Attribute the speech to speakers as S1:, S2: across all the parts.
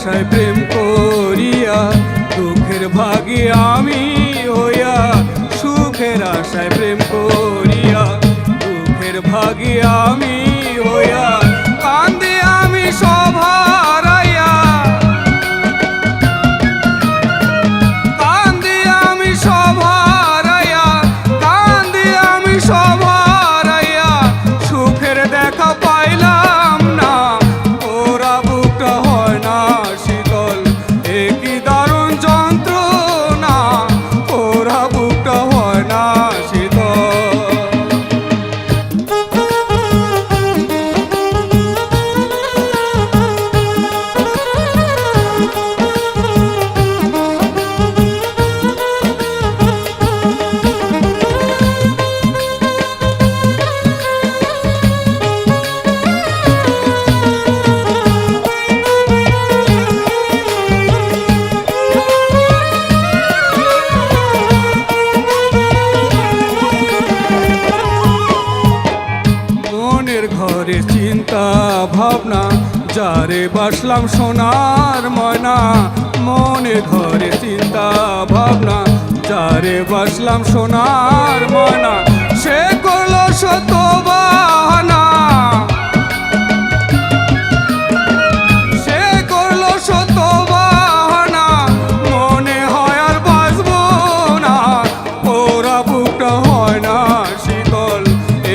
S1: আশায় প্রেম করিয়া দুঃখের ভাগী আমি হইয়া, সুখের আশায় প্রেম করিয়া দুঃখের ভাগী আমি হইয়া, কান্দি আমি সব হারাইয়া, কান্দি আমি সব হারাইয়া, কান্দি আমি সব হারাইয়া, সুখের দেখা পাইলাম না, ওরা বুকটা হয় না শীতল, একই দারুণ যন্ত্রণা, ওরা বুকটা হয় না শীতল। ঘরে চিন্তা ভাবনা যারে বাসলাম সোনার ময়না, মনে ঘরে চিন্তা ভাবনা যারে বাসলাম সোনার ময়না, সে করলো শত বাহানা, সে করলো শত বাহানা, মনে হয় আর বাঁচবো না, ওরা বুকটা হয় না শীতল,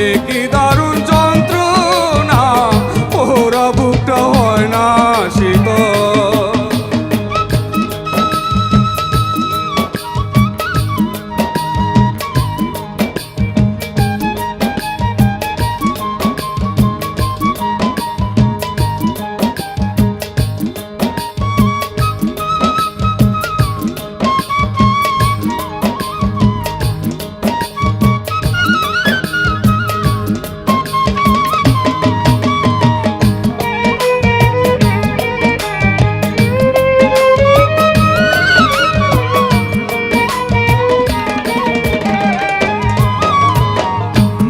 S1: একই দারুণ যন্ত্রণা, ওরা বুকটা হয় না শীতল।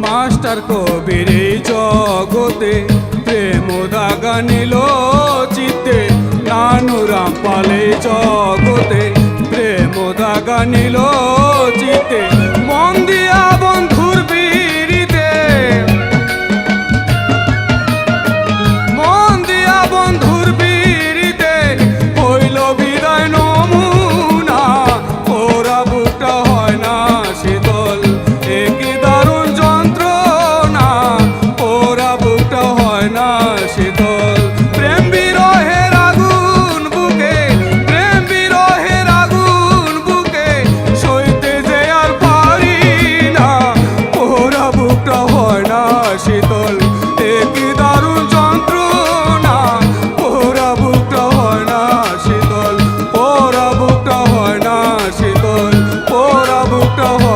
S1: মাস্টার কবির এই জগতে প্রেম দাগা নিল চিত্তে, নানু রামপাল এই জগতে প্রেম দাগা নিল চিত্তে, মন দিয়া বন্ধুর বিরিতে, মন দিয়া বন্ধুর বিরিতে হইল বিদায় নমুনা, ওরা বুকটা হয় না শীতল, একই দারুণ যন্ত্রণা, ওরা বুকটা হয় না শীতল। প্রেম বিরহের আগুন বুকে, প্রেম বিরহের আগুন বুকে সইতে যে আর পারি না, ওরা বুকটা হয় না শীতল, একই দারুণ যন্ত্রণা, ওরা বুকটা হয় না শীতল, ওরা বুকটা হয় না শীতল, ওরা বুকটা হয়